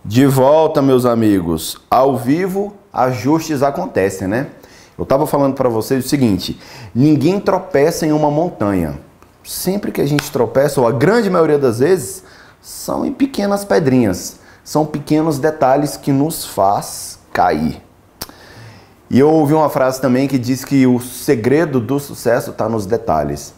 De volta, meus amigos. Ao vivo, ajustes acontecem, né? Eu estava falando para vocês o seguinte: ninguém tropeça em uma montanha. Sempre que a gente tropeça, ou a grande maioria das vezes, são em pequenas pedrinhas. São pequenos detalhes que nos faz cair. E eu ouvi uma frase também que diz que o segredo do sucesso está nos detalhes.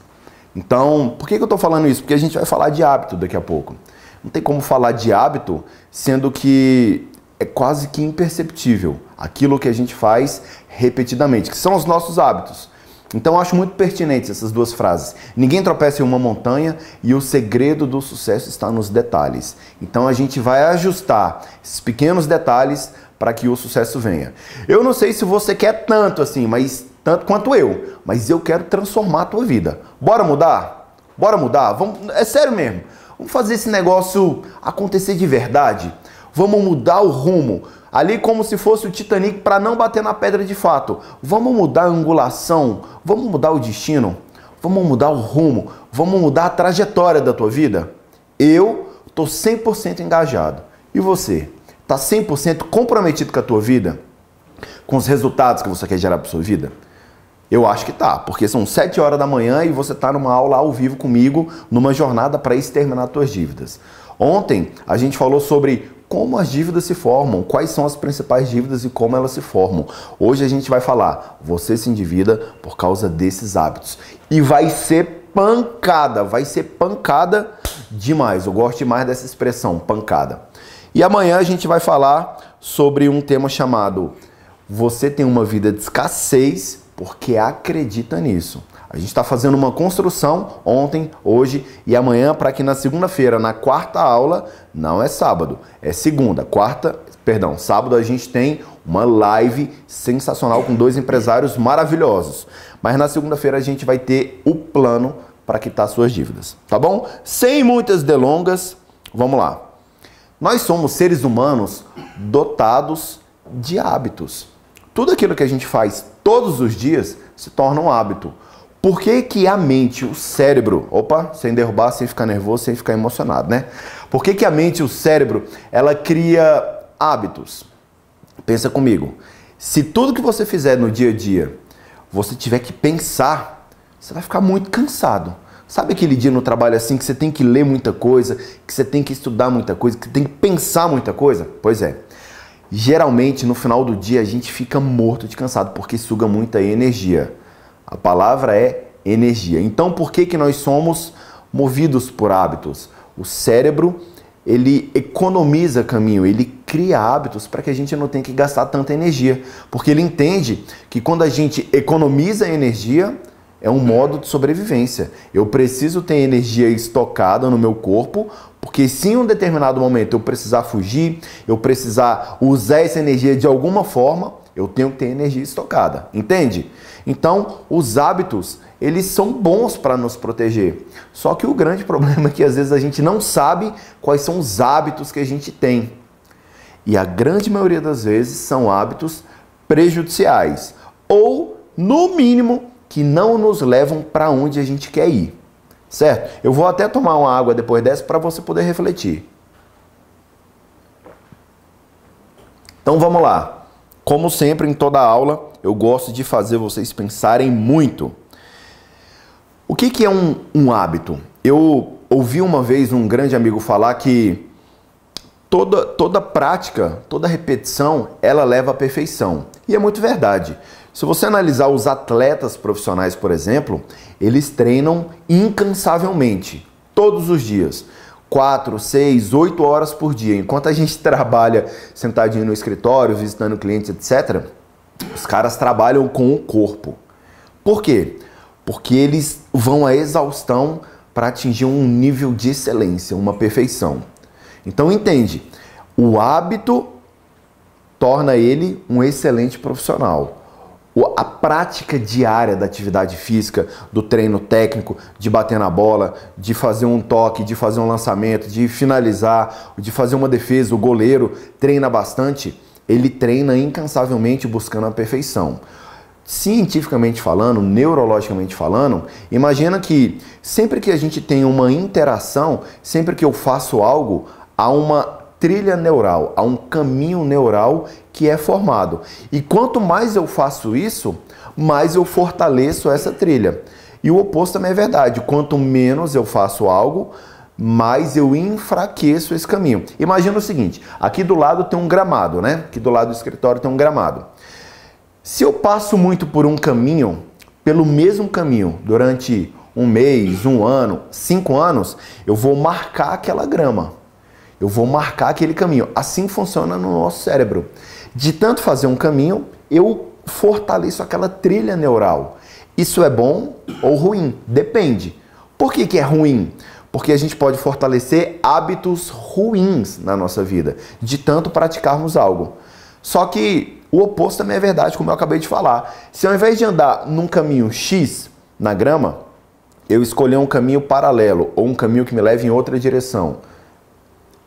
Então, por que eu estou falando isso? Porque a gente vai falar de hábito daqui a pouco. Não tem como falar de hábito, sendo que é quase que imperceptível aquilo que a gente faz repetidamente, que são os nossos hábitos. Então eu acho muito pertinentes essas duas frases. Ninguém tropeça em uma montanha e o segredo do sucesso está nos detalhes. Então a gente vai ajustar esses pequenos detalhes para que o sucesso venha. Eu não sei se você quer tanto assim, mas tanto quanto eu, mas eu quero transformar a tua vida. Bora mudar? Bora mudar? Vamos, é sério mesmo. Vamos fazer esse negócio acontecer de verdade. Vamos mudar o rumo. Ali como se fosse o Titanic para não bater na pedra de fato. Vamos mudar a angulação. Vamos mudar o destino. Vamos mudar o rumo. Vamos mudar a trajetória da tua vida. Eu estou 100% engajado. E você? Está 100% comprometido com a tua vida? Com os resultados que você quer gerar para sua vida? Eu acho que tá, porque são 7 horas da manhã e você tá numa aula ao vivo comigo, numa jornada para exterminar as tuas dívidas. Ontem a gente falou sobre como as dívidas se formam, quais são as principais dívidas e como elas se formam. Hoje a gente vai falar, você se endivida por causa desses hábitos. E vai ser pancada demais. Eu gosto demais dessa expressão, pancada. E amanhã a gente vai falar sobre um tema chamado você tem uma vida de escassez porque acredita nisso. A gente está fazendo uma construção ontem, hoje e amanhã para que na segunda-feira, na quarta aula, não é sábado, é segunda, sábado a gente tem uma live sensacional com 2 empresários maravilhosos. Mas na segunda-feira a gente vai ter o plano para quitar suas dívidas, tá bom? Sem muitas delongas, vamos lá. Nós somos seres humanos dotados de hábitos. Tudo aquilo que a gente faz todos os dias se torna um hábito. Por que que a mente, o cérebro, sem derrubar, sem ficar nervoso, sem ficar emocionado, né? Por que que a mente, o cérebro, ela cria hábitos? Pensa comigo. Se tudo que você fizer no dia a dia, você tiver que pensar, você vai ficar muito cansado. Sabe aquele dia no trabalho assim que você tem que ler muita coisa, que você tem que estudar muita coisa, que tem que pensar muita coisa? Pois é. Geralmente, no final do dia, a gente fica morto de cansado, porque suga muita energia. A palavra é energia. Então, por que que nós somos movidos por hábitos? O cérebro, ele economiza caminho, ele cria hábitos para que a gente não tenha que gastar tanta energia. Porque ele entende que quando a gente economiza energia, é um modo de sobrevivência. Eu preciso ter energia estocada no meu corpo, porque se em um determinado momento eu precisar fugir, eu precisar usar essa energia de alguma forma, eu tenho que ter energia estocada, entende? Então, os hábitos, eles são bons para nos proteger. Só que o grande problema é que às vezes a gente não sabe quais são os hábitos que a gente tem. E a grande maioria das vezes são hábitos prejudiciais, ou, no mínimo, que não nos levam para onde a gente quer ir, certo? Eu vou até tomar uma água depois dessa para você poder refletir. Então vamos lá. Como sempre, em toda aula, eu gosto de fazer vocês pensarem muito. O que que é um hábito? Eu ouvi uma vez um grande amigo falar que toda prática, toda repetição, ela leva à perfeição. E é muito verdade. Se você analisar os atletas profissionais, por exemplo, eles treinam incansavelmente, todos os dias. 4, 6, 8 horas por dia. Enquanto a gente trabalha sentadinho no escritório, visitando clientes, etc., os caras trabalham com o corpo. Por quê? Porque eles vão à exaustão para atingir um nível de excelência, uma perfeição. Então entende, o hábito torna ele um excelente profissional. A prática diária da atividade física, do treino técnico, de bater na bola, de fazer um toque, de fazer um lançamento, de finalizar, de fazer uma defesa, o goleiro treina bastante, ele treina incansavelmente buscando a perfeição. Cientificamente falando, neurologicamente falando, imagina que sempre que a gente tem uma interação, sempre que eu faço algo, há uma trilha neural, há um caminho neural que é formado. E quanto mais eu faço isso, mais eu fortaleço essa trilha. E o oposto também é verdade. Quanto menos eu faço algo, mais eu enfraqueço esse caminho. Imagina o seguinte, aqui do lado tem um gramado, né? Aqui do lado do escritório tem um gramado. Se eu passo muito por um caminho, pelo mesmo caminho, durante um mês, um ano, 5 anos, eu vou marcar aquela grama. Eu vou marcar aquele caminho. Assim funciona no nosso cérebro. De tanto fazer um caminho, eu fortaleço aquela trilha neural. Isso é bom ou ruim? Depende. Por que que é ruim? Porque a gente pode fortalecer hábitos ruins na nossa vida, de tanto praticarmos algo. Só que o oposto também é verdade, como eu acabei de falar. Se ao invés de andar num caminho X na grama, eu escolher um caminho paralelo ou um caminho que me leve em outra direção,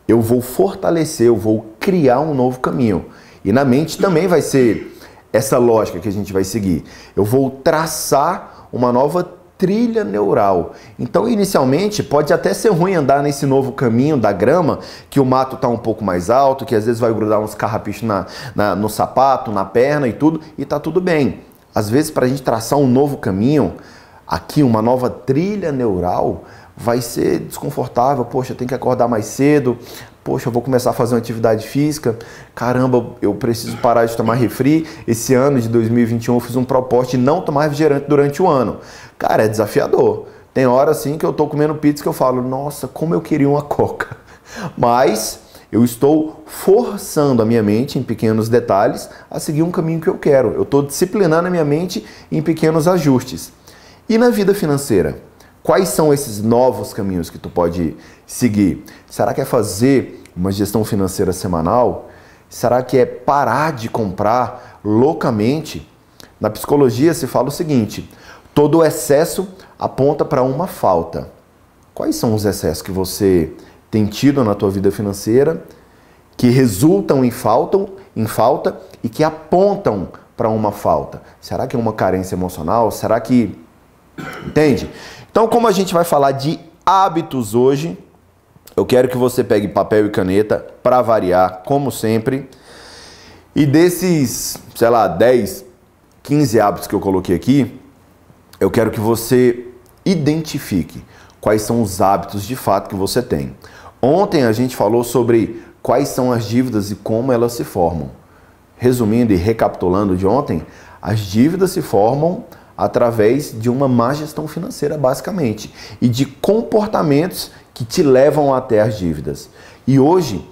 eu vou fortalecer, eu vou criar um novo caminho. E na mente também vai ser essa lógica que a gente vai seguir. Eu vou traçar uma nova trilha neural. Então, inicialmente, pode até ser ruim andar nesse novo caminho da grama, que o mato está um pouco mais alto, que às vezes vai grudar uns carrapichos no sapato, na perna e tudo, e tá tudo bem. Às vezes, para a gente traçar um novo caminho, aqui uma nova trilha neural, vai ser desconfortável. Poxa, eu tenho que acordar mais cedo. Poxa, eu vou começar a fazer uma atividade física. Caramba, eu preciso parar de tomar refri. Esse ano de 2021 eu fiz um propósito de não tomar refrigerante durante o ano. Cara, é desafiador. Tem hora assim que eu tô comendo pizza que eu falo, nossa, como eu queria uma Coca. Mas eu estou forçando a minha mente em pequenos detalhes a seguir um caminho que eu quero. Eu estou disciplinando a minha mente em pequenos ajustes. E na vida financeira? Quais são esses novos caminhos que tu pode seguir? Será que é fazer uma gestão financeira semanal? Será que é parar de comprar loucamente? Na psicologia se fala o seguinte, todo excesso aponta para uma falta. Quais são os excessos que você tem tido na tua vida financeira que resultam em falta e que apontam para uma falta? Será que é uma carência emocional? Será que... Entende? Então, como a gente vai falar de hábitos hoje, eu quero que você pegue papel e caneta para variar, como sempre. E desses, sei lá, 10, 15 hábitos que eu coloquei aqui, eu quero que você identifique quais são os hábitos de fato que você tem. Ontem a gente falou sobre quais são as dívidas e como elas se formam. Resumindo e recapitulando de ontem, as dívidas se formam através de uma má gestão financeira, basicamente, e de comportamentos que te levam até as dívidas. E hoje,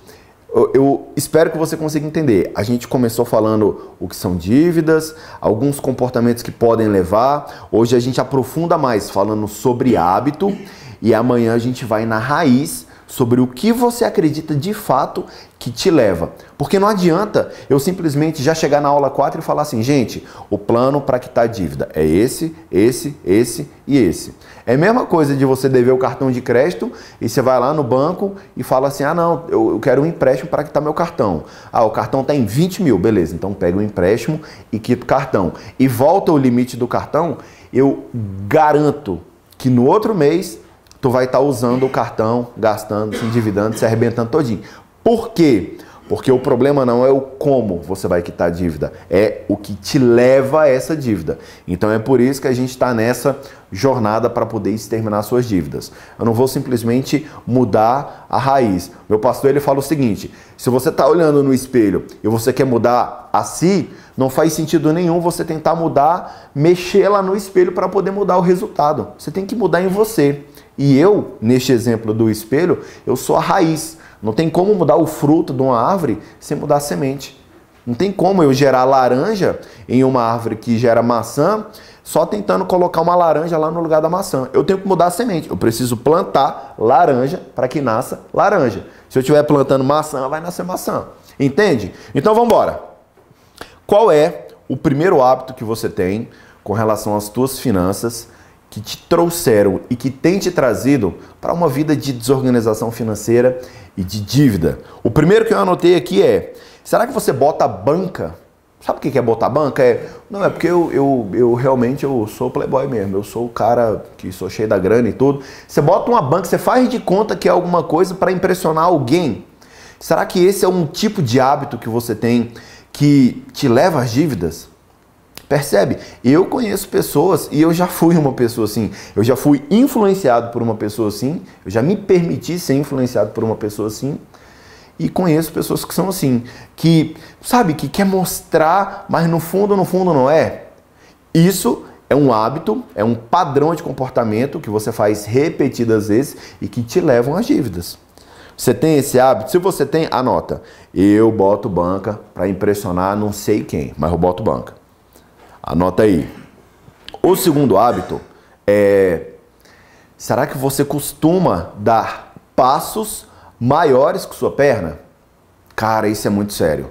eu espero que você consiga entender. A gente começou falando o que são dívidas, alguns comportamentos que podem levar. Hoje a gente aprofunda mais falando sobre hábito e amanhã a gente vai na raiz sobre o que você acredita de fato que te leva. Porque não adianta eu simplesmente já chegar na aula 4 e falar assim, gente, o plano para quitar a dívida é esse e esse. É a mesma coisa de você dever o cartão de crédito e você vai lá no banco e fala assim, ah não, eu quero um empréstimo para quitar meu cartão. Ah, o cartão está em 20 mil, beleza, então pega o empréstimo e quita o cartão. E volta o limite do cartão, eu garanto que no outro mês tu vai estar usando o cartão, gastando, se endividando, se arrebentando todinho. Por quê? Porque o problema não é o como você vai quitar a dívida, é o que te leva a essa dívida. Então é por isso que a gente está nessa jornada para poder exterminar suas dívidas. Eu não vou simplesmente mudar a raiz. Meu pastor ele fala o seguinte, se você está olhando no espelho e você quer mudar a si, não faz sentido nenhum você tentar mudar, mexer lá no espelho para poder mudar o resultado. Você tem que mudar em você. E eu, neste exemplo do espelho, eu sou a raiz. Não tem como mudar o fruto de uma árvore sem mudar a semente. Não tem como eu gerar laranja em uma árvore que gera maçã só tentando colocar uma laranja lá no lugar da maçã. Eu tenho que mudar a semente. Eu preciso plantar laranja para que nasça laranja. Se eu estiver plantando maçã, vai nascer maçã. Entende? Então vamos embora. Qual é o primeiro hábito que você tem com relação às tuas finanças que te trouxeram e que tem te trazido para uma vida de desorganização financeira e de dívida? O primeiro que eu anotei aqui é, será que você bota banca? Sabe o que é botar banca? Não, é porque eu realmente eu sou playboy mesmo, eu sou o cara que sou cheio da grana e tudo. Você bota uma banca, você faz de conta que é alguma coisa para impressionar alguém. Será que esse é um tipo de hábito que você tem que te leva às dívidas? Percebe? Eu conheço pessoas e eu já fui uma pessoa assim. Eu já fui influenciado por uma pessoa assim. Eu já me permiti ser influenciado por uma pessoa assim. E conheço pessoas que são assim. Que, sabe, que quer mostrar, mas no fundo não é. Isso é um hábito, é um padrão de comportamento que você faz repetidas vezes e que te levam às dívidas. Você tem esse hábito? Se você tem, anota. Eu boto banca para impressionar não sei quem, mas eu boto banca. Anota aí. O segundo hábito é... Será que você costuma dar passos maiores que sua perna? Cara, isso é muito sério.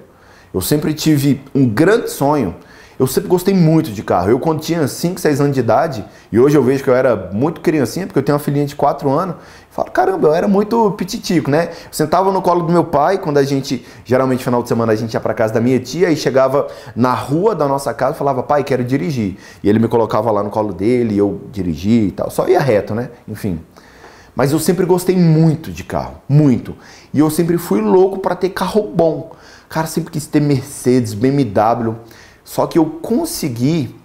Eu sempre tive um grande sonho. Eu sempre gostei muito de carro. Eu, quando tinha 5, 6 anos de idade, e hoje eu vejo que eu era muito criancinha, porque eu tenho uma filhinha de 4 anos, eu falo, caramba, eu era muito pititico, né? Eu sentava no colo do meu pai, quando a gente, geralmente no final de semana, a gente ia pra casa da minha tia, e chegava na rua da nossa casa e falava, pai, quero dirigir. E ele me colocava lá no colo dele, e eu dirigia e tal. Só ia reto, né? Enfim. Mas eu sempre gostei muito de carro, muito. E eu sempre fui louco para ter carro bom. Cara, sempre quis ter Mercedes, BMW. Só que eu consegui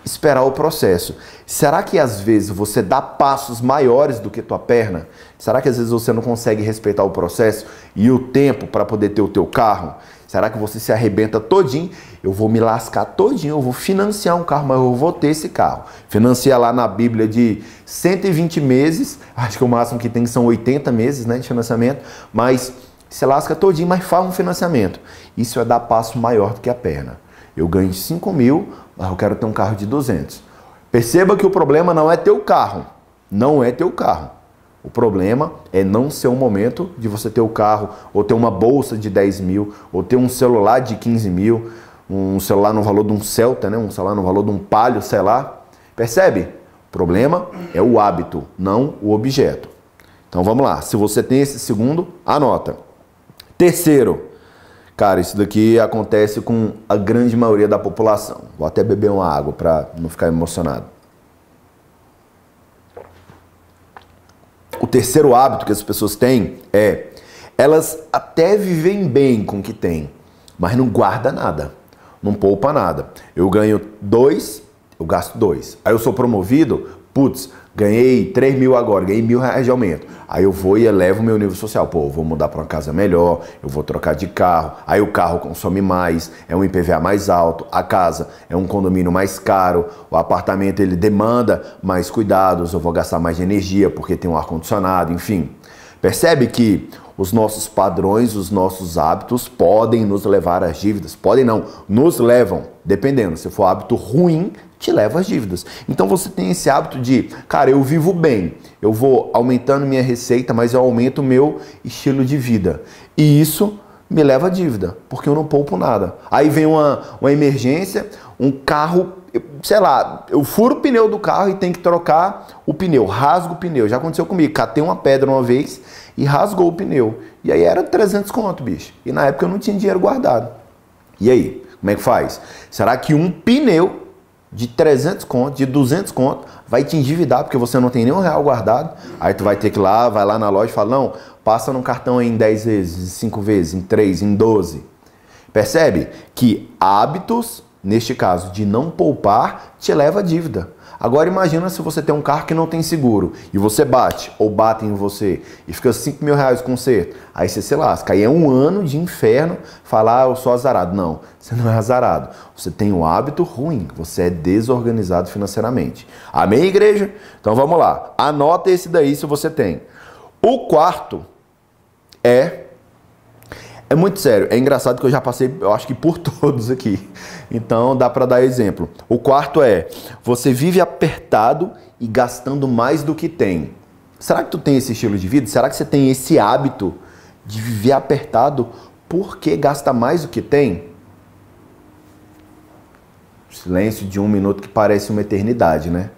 esperar o processo. Será que às vezes você dá passos maiores do que tua perna? Será que às vezes você não consegue respeitar o processo e o tempo para poder ter o teu carro? Será que você se arrebenta todinho? Eu vou me lascar todinho, eu vou financiar um carro, mas eu vou ter esse carro. Financia lá na Bíblia de 120 meses, acho que o máximo que tem são 80 meses, né, de financiamento, mas se lasca todinho, mas faz um financiamento. Isso é dar passo maior do que a perna. Eu ganho 5 mil, mas eu quero ter um carro de 200. Perceba que o problema não é teu carro. Não é teu carro. O problema é não ser o momento de você ter o carro, ou ter uma bolsa de 10 mil, ou ter um celular de 15 mil, um celular no valor de um Celta, né? Um celular no valor de um Palio, sei lá. Percebe? O problema é o hábito, não o objeto. Então vamos lá. Se você tem esse segundo, anota. Terceiro. Cara, isso daqui acontece com a grande maioria da população. Vou até beber uma água para não ficar emocionado. O terceiro hábito que as pessoas têm é... Elas até vivem bem com o que têm, mas não guarda nada. Não poupa nada. Eu ganho 2, eu gasto 2. Aí eu sou promovido, putz, ganhei 3 mil agora, ganhei R$1.000 de aumento. Aí eu vou e elevo o meu nível social. Pô, eu vou mudar para uma casa melhor, eu vou trocar de carro. Aí o carro consome mais, é um IPVA mais alto. A casa é um condomínio mais caro. O apartamento ele demanda mais cuidados. Eu vou gastar mais de energia porque tem um ar-condicionado, enfim. Percebe que os nossos padrões, os nossos hábitos podem nos levar às dívidas. Podem não, nos levam, dependendo. Se for hábito ruim, te leva às dívidas. Então você tem esse hábito de, cara, eu vivo bem, eu vou aumentando minha receita, mas eu aumento o meu estilo de vida. E isso me leva à dívida, porque eu não poupo nada. Aí vem uma emergência, um carro, sei lá, eu furo o pneu do carro e tenho que trocar o pneu, rasgo o pneu. Já aconteceu comigo, catei uma pedra uma vez e rasgou o pneu. E aí era 300 conto, bicho. E na época eu não tinha dinheiro guardado. E aí, como é que faz? Será que um pneu de 300 conto, de 200 conto, vai te endividar porque você não tem nenhum real guardado? Aí tu vai ter que ir lá, vai lá na loja e fala, não, passa no cartão em 10 vezes, em 5 vezes, em 3, em 12. Percebe que hábitos, neste caso, de não poupar, te leva à dívida. Agora imagina se você tem um carro que não tem seguro e você bate ou batem em você e fica 5 mil reais de conserto. Aí você se lasca. Aí é um ano de inferno falar, eu sou azarado. Não, você não é azarado. Você tem um hábito ruim. Você é desorganizado financeiramente. Amém, igreja? Então vamos lá. Anota esse daí se você tem. O quarto é muito sério. É engraçado que eu já passei, eu acho que por todos aqui. Então dá para dar exemplo. O quarto é, você vive apertado e gastando mais do que tem. Será que tu tem esse estilo de vida? Será que você tem esse hábito de viver apertado porque gasta mais do que tem? Silêncio de 1 minuto que parece uma eternidade, né?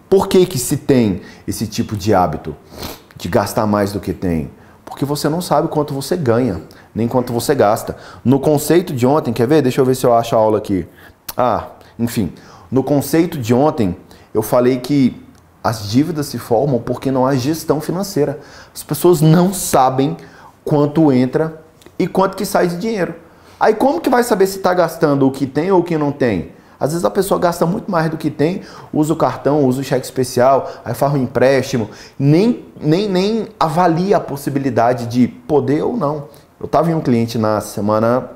Por que que se tem esse tipo de hábito de gastar mais do que tem? Porque você não sabe quanto você ganha, nem quanto você gasta. No conceito de ontem, quer ver? Deixa eu ver se eu acho a aula aqui. Enfim. No conceito de ontem, eu falei que as dívidas se formam porque não há gestão financeira. As pessoas não sabem quanto entra e quanto que sai de dinheiro. Aí como que vai saber se está gastando o que tem ou o que não tem? Às vezes a pessoa gasta muito mais do que tem, usa o cartão, usa o cheque especial, aí faz um empréstimo, nem avalia a possibilidade de poder ou não. Eu estava em um cliente na semana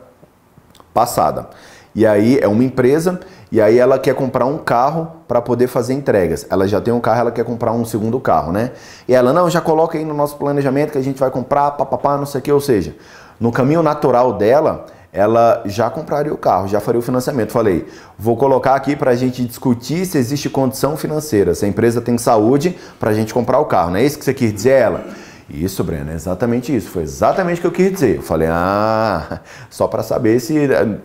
passada, e aí é uma empresa, e aí ela quer comprar um carro para poder fazer entregas. Ela já tem um carro, ela quer comprar um segundo carro, né? E ela, não, já coloca aí no nosso planejamento que a gente vai comprar, papapá, não sei o que, ou seja, no caminho natural dela, ela já compraria o carro, já faria o financiamento. Falei, vou colocar aqui para a gente discutir se existe condição financeira, se a empresa tem saúde para a gente comprar o carro. Não é isso que você quis dizer, ela? Isso, Breno, é exatamente isso. Foi exatamente o que eu quis dizer. Eu falei, só para saber se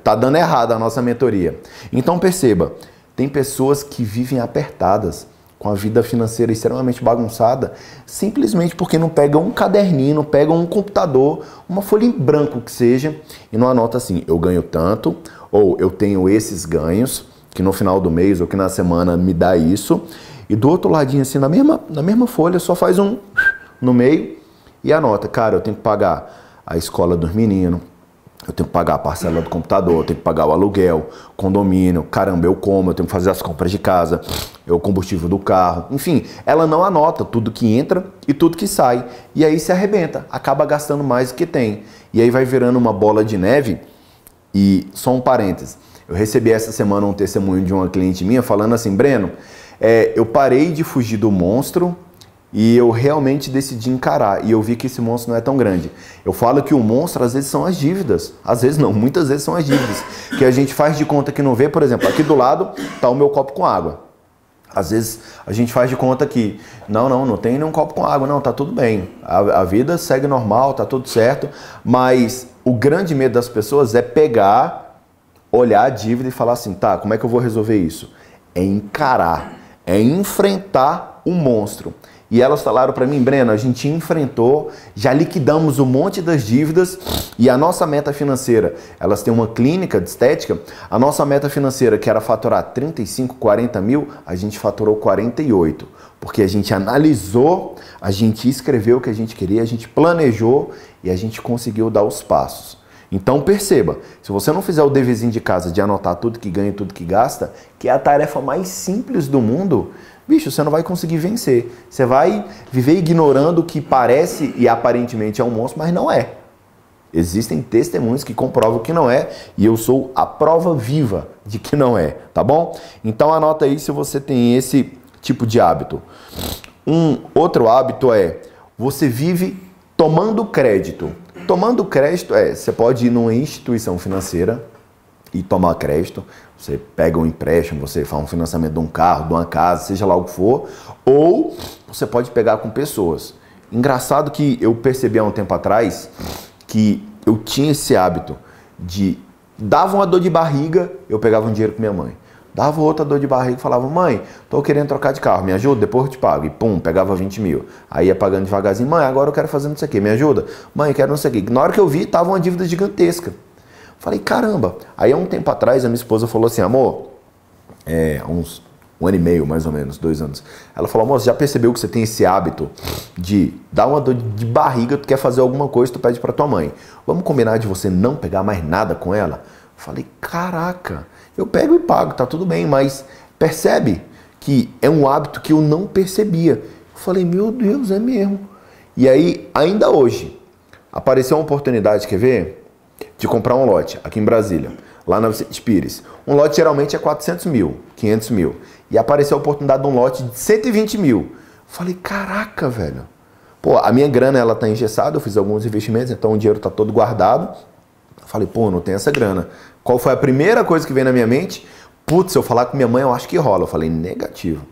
tá dando errado a nossa mentoria. Então perceba, tem pessoas que vivem apertadas, com a vida financeira extremamente bagunçada, simplesmente porque não pegam um caderninho, não pegam um computador, uma folha em branco que seja, e não anota assim, eu ganho tanto, ou eu tenho esses ganhos, que no final do mês ou que na semana me dá isso, e do outro ladinho assim, na mesma folha, só faz um no meio e anota, cara, eu tenho que pagar a escola dos meninos, eu tenho que pagar a parcela do computador, eu tenho que pagar o aluguel, condomínio, caramba, eu como, eu tenho que fazer as compras de casa, o combustível do carro, enfim, ela não anota tudo que entra e tudo que sai, e aí se arrebenta, acaba gastando mais do que tem, e aí vai virando uma bola de neve. E só um parênteses, eu recebi essa semana um testemunho de uma cliente minha falando assim, Breno, eu parei de fugir do monstro, e eu realmente decidi encarar. E eu vi que esse monstro não é tão grande. Eu falo que o monstro, às vezes, são as dívidas. Às vezes não, muitas vezes são as dívidas. Que a gente faz de conta que não vê. Por exemplo, aqui do lado está o meu copo com água. Às vezes a gente faz de conta que não tem nenhum copo com água. Não, tá tudo bem. A vida segue normal, tá tudo certo. Mas o grande medo das pessoas é pegar, olhar a dívida e falar assim, tá, como é que eu vou resolver isso? É encarar, é enfrentar o monstro. E elas falaram para mim, Breno, a gente enfrentou, já liquidamos um monte das dívidas e a nossa meta financeira, elas têm uma clínica de estética, a nossa meta financeira que era faturar 35, 40 mil, a gente faturou 48. Porque a gente analisou, a gente escreveu o que a gente queria, a gente planejou e a gente conseguiu dar os passos. Então perceba, se você não fizer o deverzinho de casa de anotar tudo que ganha e tudo que gasta, que é a tarefa mais simples do mundo, bicho, você não vai conseguir vencer. Você vai viver ignorando o que parece e aparentemente é um monstro, mas não é. Existem testemunhos que comprovam que não é e eu sou a prova viva de que não é, tá bom? Então anota aí se você tem esse tipo de hábito. Um outro hábito é, você vive tomando crédito. Tomando crédito você pode ir numa instituição financeira e tomar crédito. Você pega um empréstimo, você faz um financiamento de um carro, de uma casa, seja lá o que for, ou você pode pegar com pessoas. Engraçado que eu percebi há um tempo atrás que eu tinha esse hábito de dava uma dor de barriga, eu pegava um dinheiro com minha mãe. Dava outra dor de barriga e falava, mãe, tô querendo trocar de carro, me ajuda? Depois eu te pago. E pum, pegava 20 mil. Aí ia pagando devagarzinho, mãe, agora eu quero fazer não sei o quê, me ajuda? Mãe, quero não sei o quê. Na hora que eu vi, tava uma dívida gigantesca. Falei, caramba. Aí há um tempo atrás a minha esposa falou assim, amor, uns 1 ano e meio, mais ou menos, 2 anos. Ela falou, amor, você já percebeu que você tem esse hábito de dar uma dor de barriga, tu quer fazer alguma coisa, tu pede pra tua mãe. Vamos combinar de você não pegar mais nada com ela? Falei, caraca, eu pego e pago, tá tudo bem, mas percebe que é um hábito que eu não percebia. Eu falei, meu Deus, é mesmo. E aí, ainda hoje, apareceu uma oportunidade, quer ver? De comprar um lote aqui em Brasília, lá na Vicente Pires. Um lote geralmente é 400 mil, 500 mil. E apareceu a oportunidade de um lote de 120 mil. Falei, caraca, velho. Pô, a minha grana, ela tá engessada, eu fiz alguns investimentos, então o dinheiro tá todo guardado. Falei, pô, não tem essa grana. Qual foi a primeira coisa que veio na minha mente? Putz, se eu falar com minha mãe, eu acho que rola. Eu falei, negativo,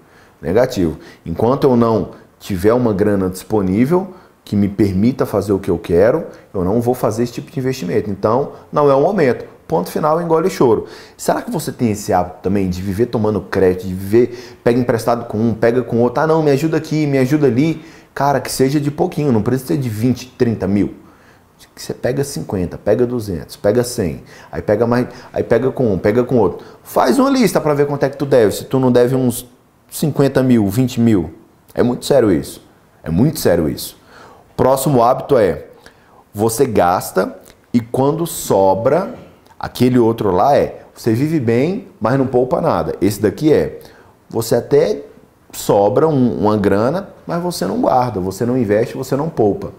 negativo. Enquanto eu não tiver uma grana disponível que me permita fazer o que eu quero, eu não vou fazer esse tipo de investimento. Então, não é o momento. Ponto final, engole choro. Será que você tem esse hábito também de viver tomando crédito, de viver, pega emprestado com um, pega com outro, não, me ajuda aqui, me ajuda ali. Cara, que seja de pouquinho, não precisa ser de 20, 30 mil. Que você pega 50, pega 200, pega 100, aí pega mais, aí pega com um, pega com outro. Faz uma lista para ver quanto é que tu deve. Se tu não deve uns 50 mil, 20 mil, é muito sério isso. É muito sério isso. Próximo hábito é, você gasta e quando sobra, aquele outro lá você vive bem, mas não poupa nada. Esse daqui você até sobra uma grana, mas você não guarda, você não investe, você não poupa.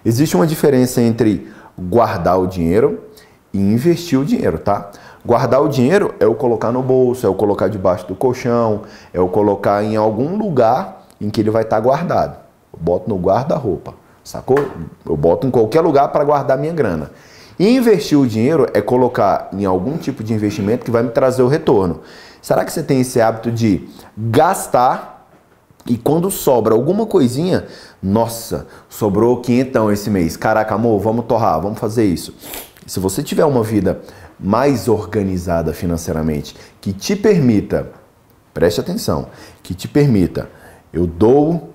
Existe uma diferença entre guardar o dinheiro e investir o dinheiro, tá? Guardar o dinheiro é eu colocar no bolso, é eu colocar debaixo do colchão, é eu colocar em algum lugar em que ele vai estar guardado. Eu boto no guarda-roupa, sacou? Eu boto em qualquer lugar para guardar minha grana. E investir o dinheiro é colocar em algum tipo de investimento que vai me trazer o retorno. Será que você tem esse hábito de gastar e quando sobra alguma coisinha, nossa, sobrou quinhentão esse mês, caraca amor, vamos torrar, vamos fazer isso. Se você tiver uma vida mais organizada financeiramente, que te permita, preste atenção, que te permita, eu dou,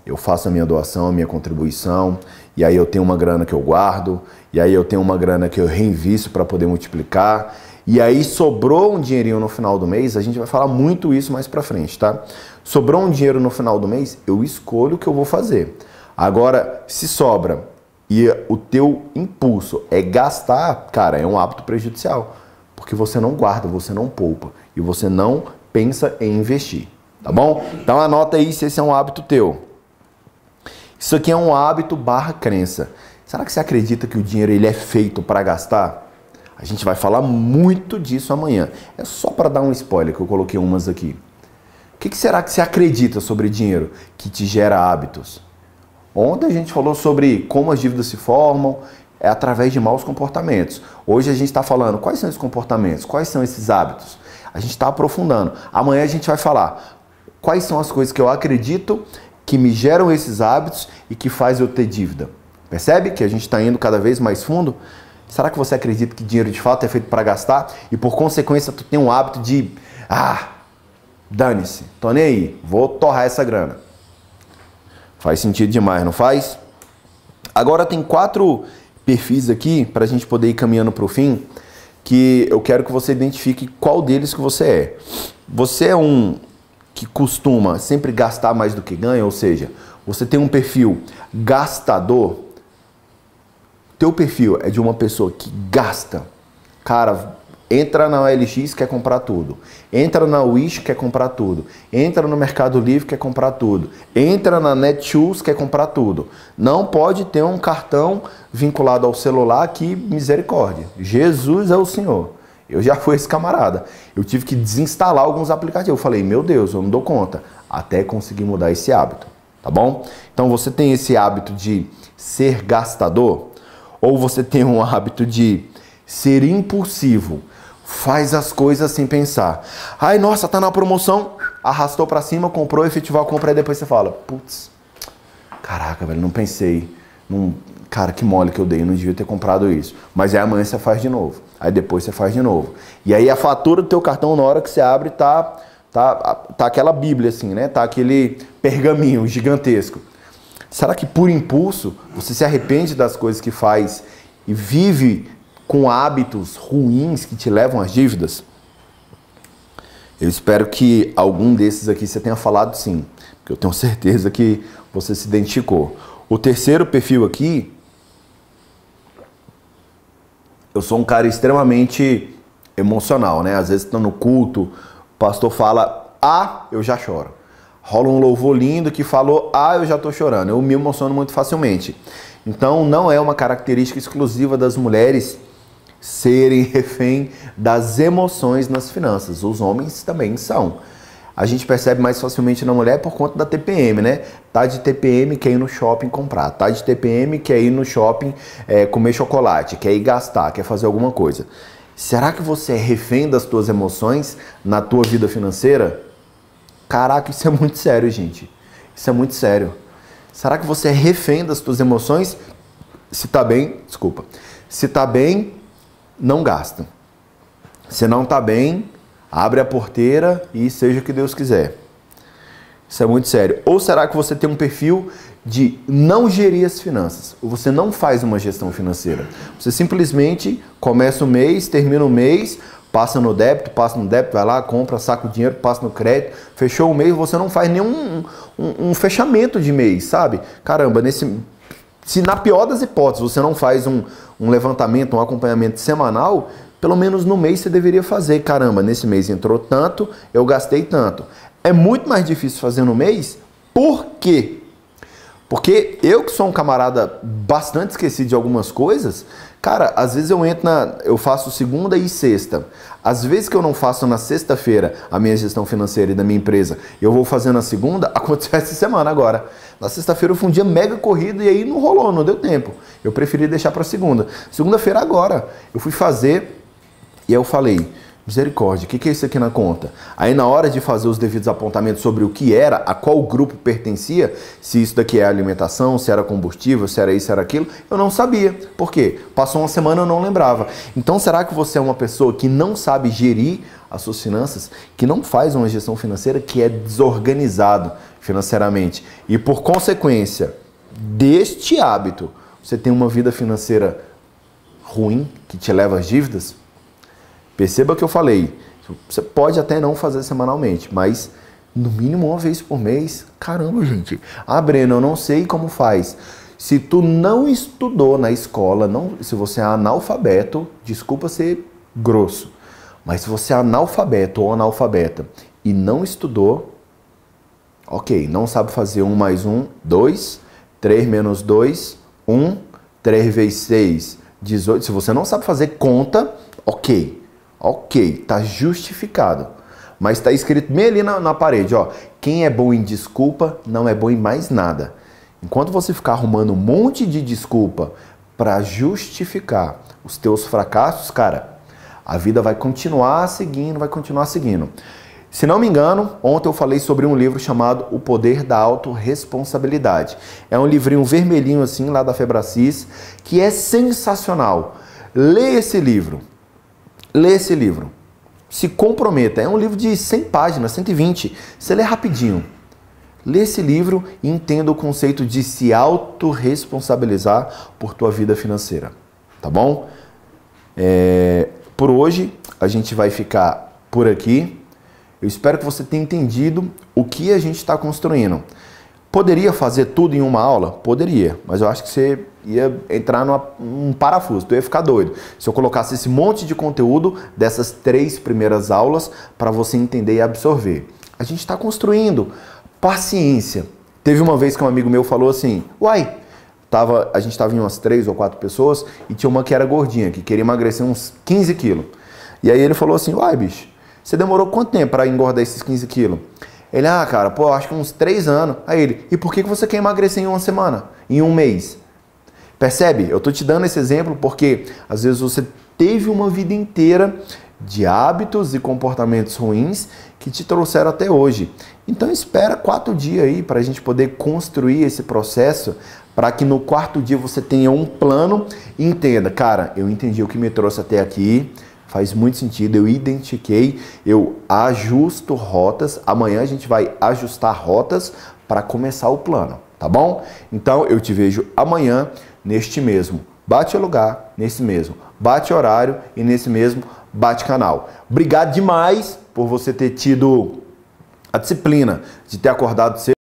eu faço a minha doação, a minha contribuição, e aí eu tenho uma grana que eu guardo, e aí eu tenho uma grana que eu reinvisto para poder multiplicar, e aí sobrou um dinheirinho no final do mês, a gente vai falar muito isso mais para frente, tá? Sobrou um dinheiro no final do mês, eu escolho o que eu vou fazer. Agora, se sobra e o teu impulso é gastar, cara, é um hábito prejudicial, porque você não guarda, você não poupa e você não pensa em investir, tá bom? Então anota aí se esse é um hábito teu. Isso aqui é um hábito barra crença. Será que você acredita que o dinheiro ele é feito para gastar? A gente vai falar muito disso amanhã. É só para dar um spoiler que eu coloquei umas aqui. O que será que você acredita sobre dinheiro que te gera hábitos? Ontem a gente falou sobre como as dívidas se formam, através de maus comportamentos. Hoje a gente está falando quais são esses comportamentos, quais são esses hábitos. A gente está aprofundando. Amanhã a gente vai falar quais são as coisas que eu acredito que me geram esses hábitos e que faz eu ter dívida. Percebe que a gente está indo cada vez mais fundo? Será que você acredita que dinheiro de fato é feito para gastar e por consequência tu tem um hábito de dane-se, tô nem aí, vou torrar essa grana? Faz sentido demais, não faz? Agora tem 4 perfis aqui para a gente poder ir caminhando para o fim, que eu quero que você identifique qual deles que você é. Você é um que costuma sempre gastar mais do que ganha, ou seja, você tem um perfil gastador. Teu perfil é de uma pessoa que gasta. Cara, entra na OLX, quer comprar tudo. Entra na Wish, quer comprar tudo. Entra no Mercado Livre, quer comprar tudo. Entra na Netshoes, quer comprar tudo. Não pode ter um cartão vinculado ao celular, que misericórdia. Jesus é o Senhor. Eu já fui esse camarada. Eu tive que desinstalar alguns aplicativos. Eu falei, meu Deus, eu não dou conta. Até conseguir mudar esse hábito, tá bom? Então você tem esse hábito de ser gastador, ou você tem um hábito de ser impulsivo, faz as coisas sem pensar. Ai, nossa, tá na promoção, arrastou pra cima, comprou, efetivar a compra, e depois você fala, putz, caraca, velho, não pensei. Cara, que mole que eu dei, eu não devia ter comprado isso. Mas aí amanhã você faz de novo. Aí depois você faz de novo. E aí a fatura do teu cartão, na hora que você abre, tá aquela bíblia assim, né? Tá aquele pergaminho gigantesco. Será que por impulso você se arrepende das coisas que faz e vive com hábitos ruins que te levam às dívidas? Eu espero que algum desses aqui você tenha falado sim, porque eu tenho certeza que você se identificou. O terceiro perfil aqui, eu sou um cara extremamente emocional, né? Às vezes estou no culto, o pastor fala, eu já choro. Rola um louvor lindo que falou, eu já estou chorando. Eu me emociono muito facilmente. Então não é uma característica exclusiva das mulheres serem refém das emoções nas finanças. Os homens também são. A gente percebe mais facilmente na mulher por conta da TPM, né? Tá de TPM, quer ir no shopping comprar. Tá de TPM, quer ir no shopping comer chocolate, quer ir gastar, quer fazer alguma coisa. Será que você é refém das tuas emoções na tua vida financeira? Caraca, isso é muito sério, gente. Isso é muito sério. Será que você é refém das tuas emoções? Se tá bem, desculpa. Se tá bem, não gasta. Se não tá bem, abre a porteira e seja o que Deus quiser. Isso é muito sério. Ou será que você tem um perfil de não gerir as finanças? Ou você não faz uma gestão financeira? Você simplesmente começa o mês, termina o mês, passa no débito, vai lá, compra, saca o dinheiro, passa no crédito, fechou o mês, você não faz nenhum um fechamento de mês, sabe? Caramba, Se na pior das hipóteses você não faz um levantamento, um acompanhamento semanal, pelo menos no mês você deveria fazer. Caramba, nesse mês entrou tanto, eu gastei tanto. É muito mais difícil fazer no mês. Por quê? Porque eu que sou um camarada bastante esquecido de algumas coisas, cara, às vezes eu faço segunda e sexta. Às vezes que eu não faço na sexta-feira a minha gestão financeira e da minha empresa, eu vou fazer na segunda, aconteceu essa semana agora. Na sexta-feira foi um dia mega corrido e aí não rolou, não deu tempo. Eu preferi deixar para segunda. Segunda-feira agora, eu fui fazer e aí eu falei, misericórdia, o que é isso aqui na conta? Aí na hora de fazer os devidos apontamentos sobre o que era, a qual grupo pertencia, se isso daqui é alimentação, se era combustível, se era isso, se era aquilo, eu não sabia. Por quê? Passou uma semana e eu não lembrava. Então será que você é uma pessoa que não sabe gerir as suas finanças, que não faz uma gestão financeira, que é desorganizado financeiramente? E por consequência deste hábito, você tem uma vida financeira ruim, que te leva às dívidas? Perceba que eu falei, você pode até não fazer semanalmente, mas no mínimo uma vez por mês. Caramba, gente. Ah, Breno, eu não sei como faz. Se tu não estudou na escola, se você é analfabeto, desculpa ser grosso, mas se você é analfabeto ou analfabeta e não estudou, ok, não sabe fazer 1 mais 1, 2, 3 menos 2, 1, 3 vezes 6, 18. Se você não sabe fazer conta, ok. Ok, tá justificado. Mas tá escrito bem ali na parede, ó. Quem é bom em desculpa não é bom em mais nada. Enquanto você ficar arrumando um monte de desculpa para justificar os teus fracassos, cara, a vida vai continuar seguindo, vai continuar seguindo. Se não me engano, ontem eu falei sobre um livro chamado O Poder da Autorresponsabilidade. É um livrinho vermelhinho assim, lá da Febracis, que é sensacional. Lê esse livro. Lê esse livro. Se comprometa. É um livro de 100 páginas, 120. Você lê rapidinho. Lê esse livro e entenda o conceito de se autorresponsabilizar por tua vida financeira. Tá bom? Por hoje, a gente vai ficar por aqui. Eu espero que você tenha entendido o que a gente está construindo. Poderia fazer tudo em uma aula? Poderia, mas eu acho que você ia entrar num parafuso, tu ia ficar doido. Se eu colocasse esse monte de conteúdo dessas 3 primeiras aulas para você entender e absorver. A gente está construindo. Paciência. Teve uma vez que um amigo meu falou assim, uai, a gente estava em umas 3 ou 4 pessoas e tinha uma que era gordinha, que queria emagrecer uns 15 quilos. E aí ele falou assim, uai, bicho, você demorou quanto tempo para engordar esses 15 quilos? Ele, cara, pô, acho que uns 3 anos. Aí ele, e por que você quer emagrecer em uma semana? Em um mês? Percebe? Eu tô te dando esse exemplo porque às vezes você teve uma vida inteira de hábitos e comportamentos ruins que te trouxeram até hoje. Então espera 4 dias aí para a gente poder construir esse processo para que no 4º dia você tenha um plano e entenda, cara, eu entendi o que me trouxe até aqui, faz muito sentido, eu identifiquei, eu ajusto rotas, amanhã a gente vai ajustar rotas para começar o plano, tá bom? Então eu te vejo amanhã neste mesmo bate-lugar, nesse mesmo bate-horário e nesse mesmo bate-canal. Obrigado demais por você ter tido a disciplina de ter acordado cedo.